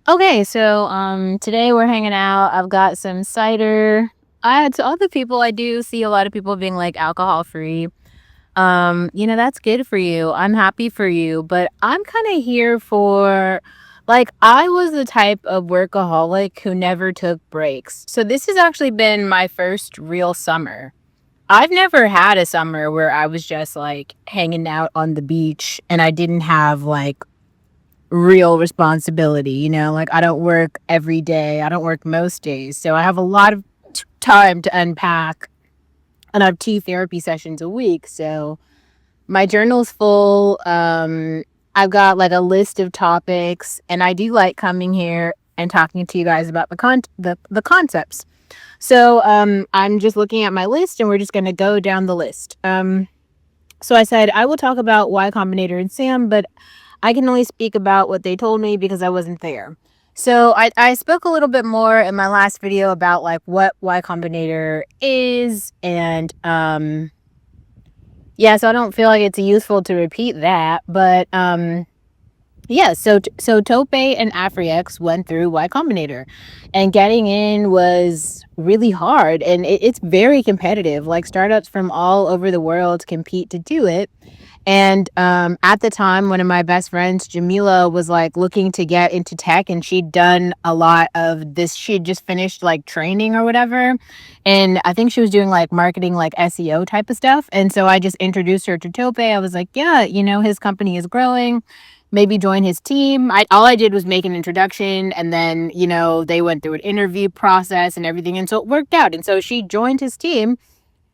Okay, so today we're hanging out. I've got some cider. To other people, I do see a lot of people being like alcohol free. That's good for you. I'm happy for you, but I'm kind of here for like I was the type of workaholic who never took breaks. So this has actually been my first real summer. I've never had a summer where I was just like hanging out on the beach and I didn't have like real responsibility, like I don't work every day. I don't work most days. So I have a lot of time to unpack and I have 2 therapy sessions a week. So my journal's full. I've got like a list of topics and I do like coming here and talking to you guys about the concepts. So I'm just looking at my list and we're just going to go down the list. So I said I will talk about Y Combinator and Sam, but I can only speak about what they told me because I wasn't there. So I spoke a little bit more in my last video about like what Y Combinator is and yeah, so I don't feel like it's useful to repeat that, but yeah, so Tope and Afriex went through Y Combinator, and getting in was really hard, and it's very competitive. Like startups from all over the world compete to do it. And at the time, one of my best friends, Jamila, was like looking to get into tech, and she'd done a lot of this. She'd just finished like training or whatever, and I think she was doing like marketing, like SEO type of stuff. And so I just introduced her to Tope. I was like, yeah, his company is growing. Maybe join his team. All I did was make an introduction, and then they went through an interview process and everything, and so it worked out. And so she joined his team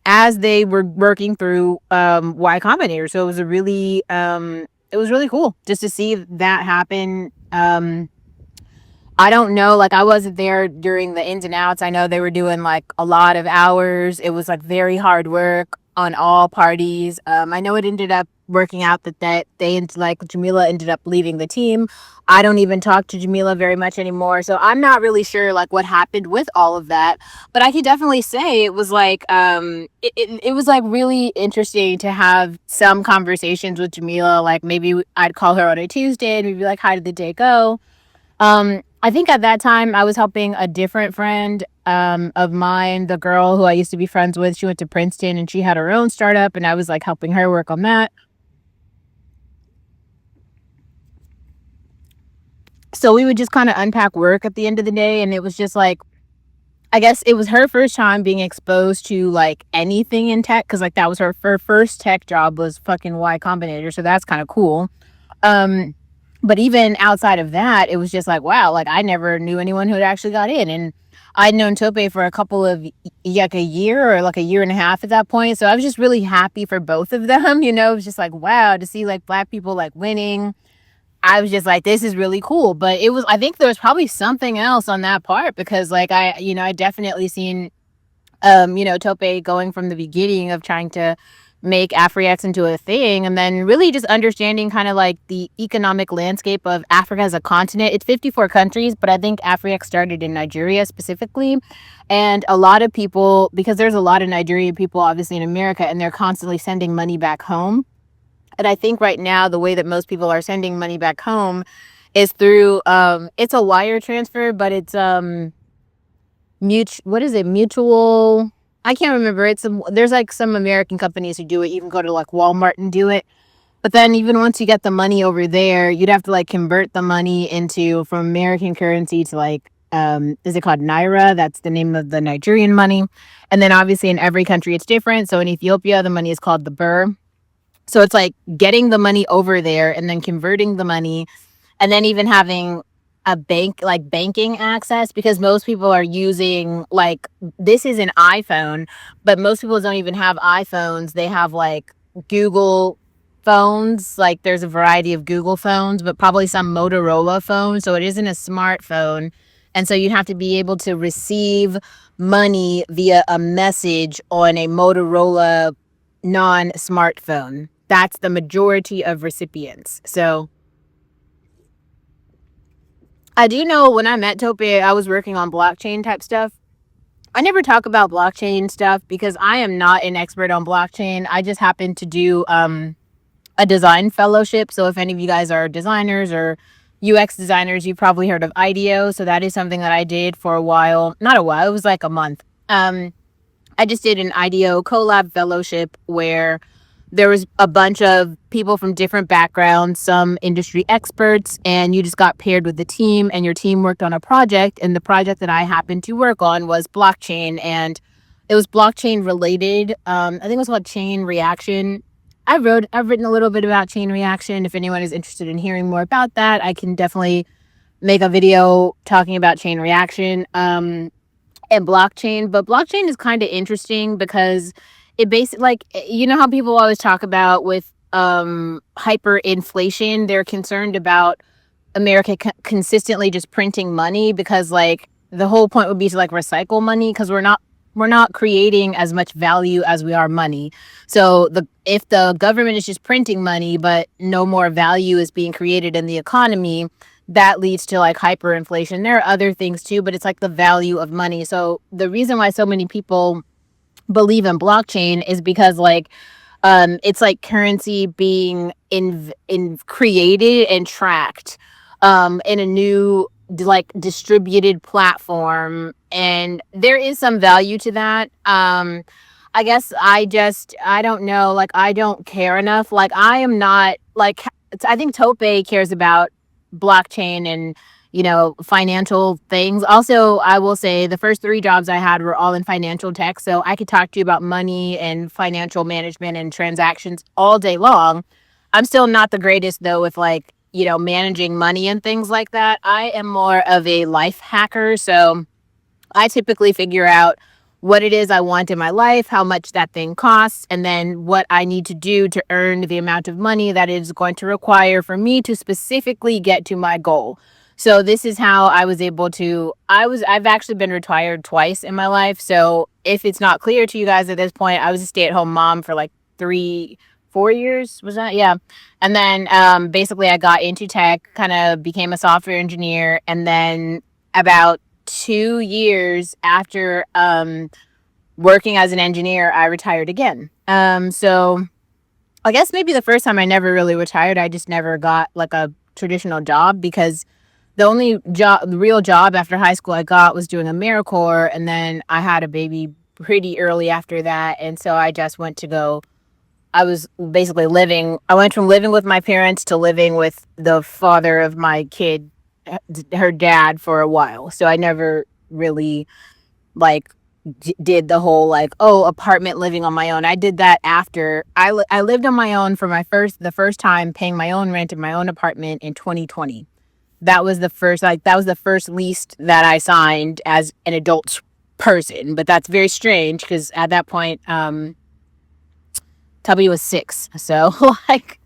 as they were working through Y Combinator. So it was really cool just to see that happen. I don't know, like I wasn't there during the ins and outs. I know they were doing like a lot of hours. It was like very hard work on all parties. I know it ended up working out that like Jamila ended up leaving the team. I don't even talk to Jamila very much anymore, so I'm not really sure like what happened with all of that. But I could definitely say it was like it was like really interesting to have some conversations with Jamila. Like maybe I'd call her on a Tuesday and we'd be like, "How did the day go?" I think at that time I was helping a different friend of mine, the girl who I used to be friends with. She went to Princeton and she had her own startup, and I was like helping her work on that. So we would just kind of unpack work at the end of the day, and it was just like I guess it was her first time being exposed to like anything in tech because like that was her first tech job was fucking Y Combinator, so that's kind of cool. Um, but even outside of that, it was just like, wow, like I never knew anyone who had actually got in. And I'd known Tope for a couple of like a year or like a year and a half at that point. So I was just really happy for both of them. It was just like, wow, to see like black people like winning. I was just like, this is really cool. But I think there was probably something else on that part because like I definitely seen Tope going from the beginning of trying to make Afriex into a thing and then really just understanding kind of like the economic landscape of Africa as a continent. It's 54 countries, but I think Afriex started in Nigeria specifically. And a lot of people, because there's a lot of Nigerian people obviously in America, and they're constantly sending money back home. And I think right now the way that most people are sending money back home is through it's a wire transfer, but it's mutual, I can't remember. There's like some American companies who do it. You can go to like Walmart and do it. But then even once you get the money over there, you'd have to like convert the money into from American currency to like is it called Naira? That's the name of the Nigerian money. And then obviously in every country it's different. So in Ethiopia the money is called the birr. So it's like getting the money over there and then converting the money and then even having a banking access, because most people are using like this is an iPhone, but most people don't even have iPhones. They have like Google phones. Like there's a variety of Google phones, but probably some Motorola phones. So it isn't a smartphone. And so you'd have to be able to receive money via a message on a Motorola non-smartphone. That's the majority of recipients. So I do know when I met Tope, I was working on blockchain type stuff. I never talk about blockchain stuff because I am not an expert on blockchain. I just happen to do a design fellowship. So if any of you guys are designers or UX designers, you've probably heard of IDEO. So that is something that I did for a while. Not a while, it was like a month. I just did an IDEO collab fellowship where there was a bunch of people from different backgrounds, some industry experts, and you just got paired with the team and your team worked on a project. And the project that I happened to work on was blockchain, and it was blockchain related. I think it was called chain reaction. I've written a little bit about chain reaction. If anyone is interested in hearing more about that, I can definitely make a video talking about chain reaction. And blockchain. But blockchain is kind of interesting because it basically, like, you know how people always talk about with hyperinflation, they're concerned about America consistently just printing money because, like, the whole point would be to like recycle money because we're not creating as much value as we are money. So the if the government is just printing money but no more value is being created in the economy, that leads to like hyperinflation. There are other things too, but it's like the value of money. So the reason why so many people believe in blockchain is because, like, it's like currency being in created and tracked in a new like distributed platform, and there is some value to that. I guess I don't know, like, I don't care enough. Like, I am not like, I think Tope cares about blockchain and, financial things. Also, I will say the first three jobs I had were all in financial tech. So I could talk to you about money and financial management and transactions all day long. I'm still not the greatest though with, like, managing money and things like that. I am more of a life hacker. So I typically figure out what it is I want in my life, how much that thing costs, and then what I need to do to earn the amount of money that is going to require for me to specifically get to my goal. So this is how I was able to I've actually been retired twice in my life. So if it's not clear to you guys at this point, I was a stay-at-home mom for like 4 years, was that? Yeah. And then basically I got into tech, kind of became a software engineer, and then about 2 years after working as an engineer, I retired again. So I guess maybe the first time I never really retired, I just never got like a traditional job because the only job, the real job after high school I got was doing AmeriCorps, and then I had a baby pretty early after that, and so I just went to go. I was basically living. I went from living with my parents to living with the father of my kid, her dad, for a while. So I never really like did the whole like, oh, apartment living on my own. I did that after I lived on my own for the first time paying my own rent in my own apartment in 2020. That was the first lease that I signed as an adult person. But that's very strange because at that point, Tubby was 6. So like,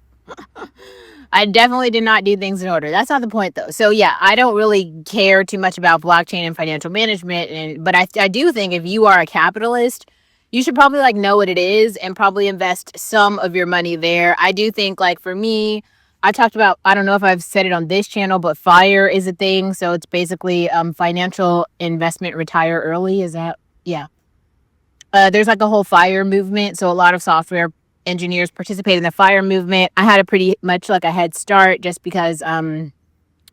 I definitely did not do things in order. That's not the point though. So yeah, I don't really care too much about blockchain and financial management, but I do think if you are a capitalist, you should probably like know what it is and probably invest some of your money there. I do think, like, for me, I talked about, I don't know if I've said it on this channel, but FIRE is a thing. So it's basically financial investment retire early. Is that, yeah. There's like a whole FIRE movement. So a lot of software engineers participate in the FIRE movement. I had a pretty much like a head start just because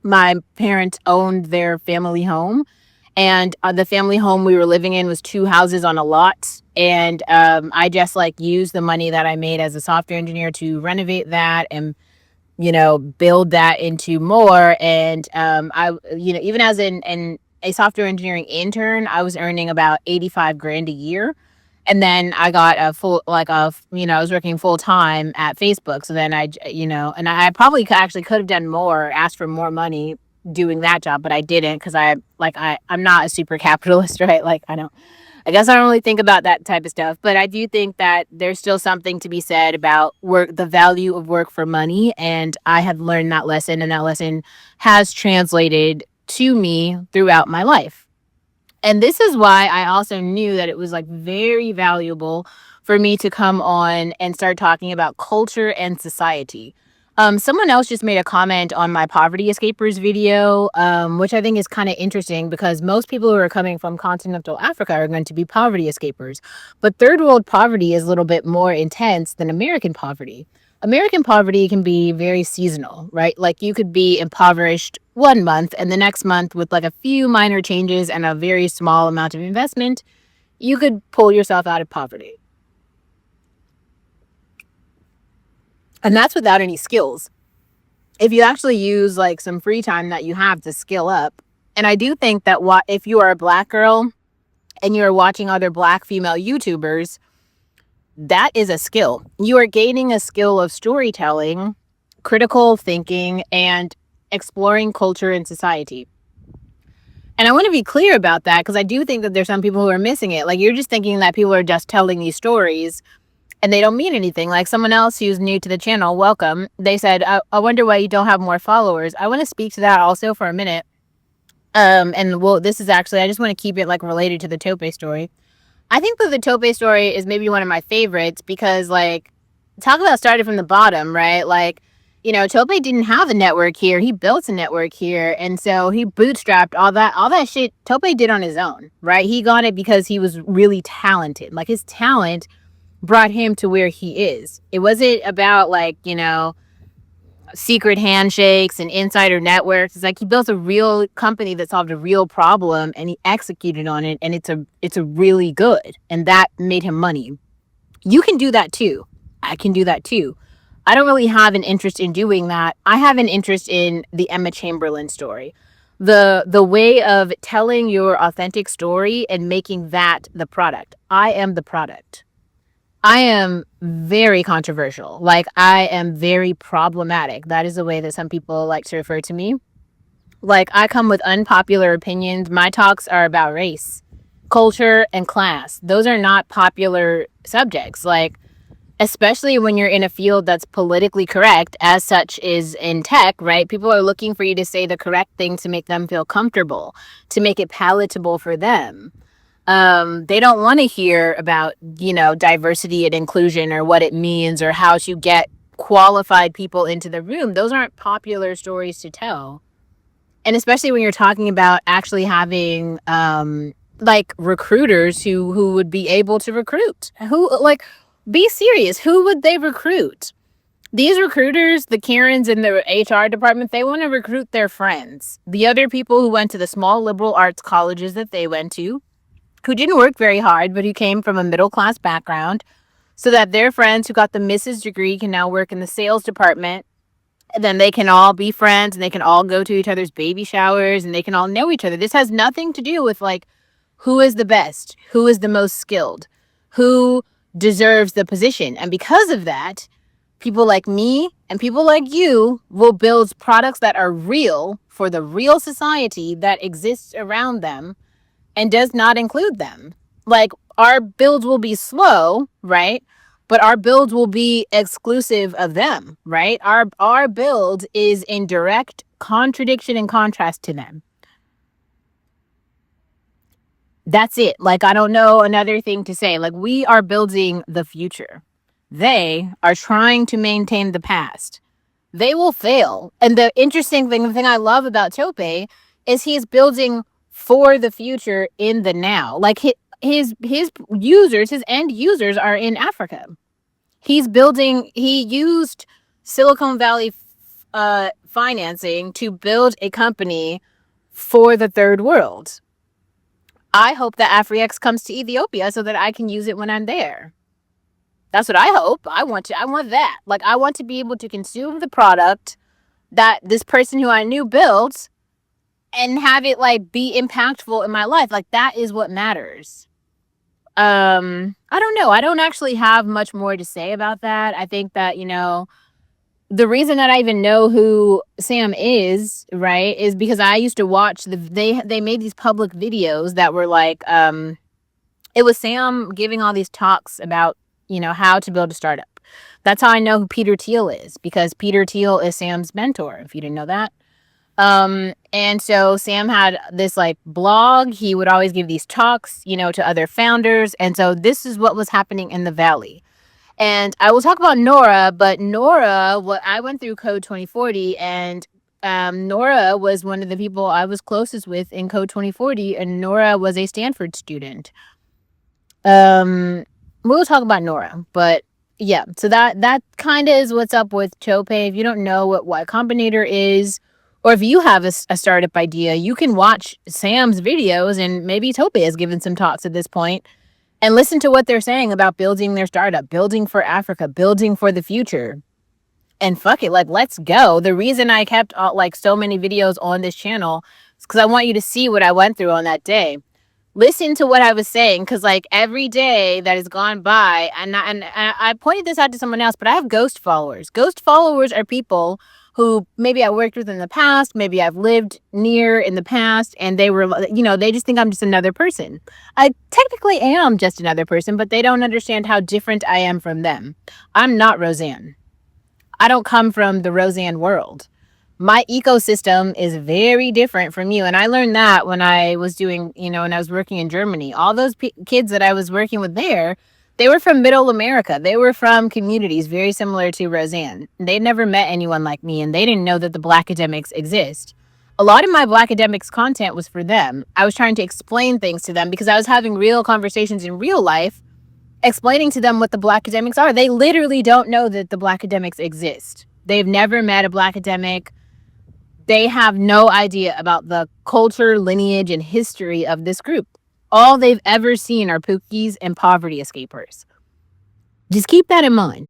my parents owned their family home, and the family home we were living in was 2 houses on a lot. And I just like used the money that I made as a software engineer to renovate that and build that into more. And even as a software engineering intern, I was earning about 85 grand a year. And then I got a full, like I was working full time at Facebook. So then and I probably actually could have done more, asked for more money doing that job, but I didn't because I'm not a super capitalist, right? Like, I guess I don't really think about that type of stuff, but I do think that there's still something to be said about work, the value of work for money. And I have learned that lesson, and that lesson has translated to me throughout my life. And this is why I also knew that it was like very valuable for me to come on and start talking about culture and society. Someone else just made a comment on my poverty escapers video, which I think is kind of interesting because most people who are coming from continental Africa are going to be poverty escapers. But third world poverty is a little bit more intense than American poverty. American poverty can be very seasonal, right? Like, you could be impoverished 1 month, and the next month, with like a few minor changes and a very small amount of investment, you could pull yourself out of poverty. And that's without any skills. If you actually use like some free time that you have to skill up, and I do think that if you are a Black girl and you're watching other Black female YouTubers, that is a skill. You are gaining a skill of storytelling, critical thinking, and exploring culture and society. And I want to be clear about that, because I do think that there's some people who are missing it. Like, you're just thinking that people are just telling these stories and they don't mean anything. Like someone else who's new to the channel, welcome. They said, I wonder why you don't have more followers. I want to speak to that also for a minute. And well, this is actually, I just want to keep it like related to the Tope story. I think that the Tope story is maybe one of my favorites because, like, talk about started from the bottom, right? Like, Tope didn't have a network here. He built a network here. And so he bootstrapped all that shit Tope did on his own, right? He got it because he was really talented. Like, his talent brought him to where he is. It wasn't about, like, secret handshakes and insider networks. It's like he built a real company that solved a real problem and he executed on it, and it's a really good, and that made him money. You can do that too. I can do that too. I don't really have an interest in doing that. I have an interest in the Emma Chamberlain story. The way of telling your authentic story and making that the product. I am the product. I am very controversial. Like, I am very problematic. That is the way that some people like to refer to me. Like, I come with unpopular opinions. My talks are about race, culture, and class. Those are not popular subjects. Like, especially when you're in a field that's politically correct, as such is in tech, right? People are looking for you to say the correct thing to make them feel comfortable, to make it palatable for them. They don't want to hear about, diversity and inclusion or what it means or how to get qualified people into the room. Those aren't popular stories to tell. And especially when you're talking about actually having, like, recruiters who would be able to recruit. Be serious. Who would they recruit? These recruiters, the Karens in the HR department, they want to recruit their friends. The other people who went to the small liberal arts colleges that they went to, who didn't work very hard, but who came from a middle class background, so that their friends who got the Mrs. degree can now work in the sales department. And then they can all be friends and they can all go to each other's baby showers and they can all know each other. This has nothing to do with, like, who is the best, who is the most skilled, who deserves the position. And because of that, people like me and people like you will build products that are real for the real society that exists around them and does not include them. Like, our builds will be slow, right? But our build will be exclusive of them, right? Our build is in direct contradiction and contrast to them. That's it. Like, I don't know another thing to say. Like, we are building the future. They are trying to maintain the past. They will fail. And the interesting thing, the thing I love about Tope is he's building for the future in the now. Like, his users, his end users are in Africa. He used Silicon Valley financing to build a company for the third world. I hope that Afriex comes to Ethiopia so that I can use it when I'm there. That's what I hope. I want that. Like, I want to be able to consume the product that this person who I knew built and have it, like, be impactful in my life. Like, that is what matters. I don't know. I don't actually have much more to say about that. I think that, the reason that I even know who Sam is, right, is because I used to watch they made these public videos that were like, it was Sam giving all these talks about, how to build a startup. That's how I know who Peter Thiel is, because Peter Thiel is Sam's mentor, if you didn't know that. And so Sam had this, like, blog. He would always give these talks, to other founders. And so this is what was happening in the Valley. And I will talk about Nora, but I went through Code 2040, and Nora was one of the people I was closest with in Code 2040, and Nora was a Stanford student. We'll talk about Nora, but yeah, so that kind of is what's up with Tope. If you don't know what Y Combinator is, Or if you have a startup idea, you can watch Sam's videos, and maybe Tope has given some talks at this point, and listen to what they're saying about building their startup, building for Africa, building for the future. And fuck it, like, let's go. The reason I kept like so many videos on this channel is because I want you to see what I went through on that day. Listen to what I was saying, because like every day that has gone by, and I pointed this out to someone else, but I have ghost followers. Ghost followers are people who maybe I worked with in the past, maybe I've lived near in the past, and they were, they just think I'm just another person. I technically am just another person, but they don't understand how different I am from them. I'm not Roseanne. I don't come from the Roseanne world. My ecosystem is very different from you. And I learned that when I was doing, when I was working in Germany. All those kids that I was working with there, they were from middle America. They were from communities very similar to Roseanne. They never met anyone like me, and they didn't know that the Black academics exist. A lot of my Black academics content was for them. I was trying to explain things to them because I was having real conversations in real life, explaining to them what the Black academics are. They literally don't know that the Black academics exist. They've never met a Black academic. They have no idea about the culture, lineage, and history of this group. All they've ever seen are Pookies and poverty escapers. Just keep that in mind.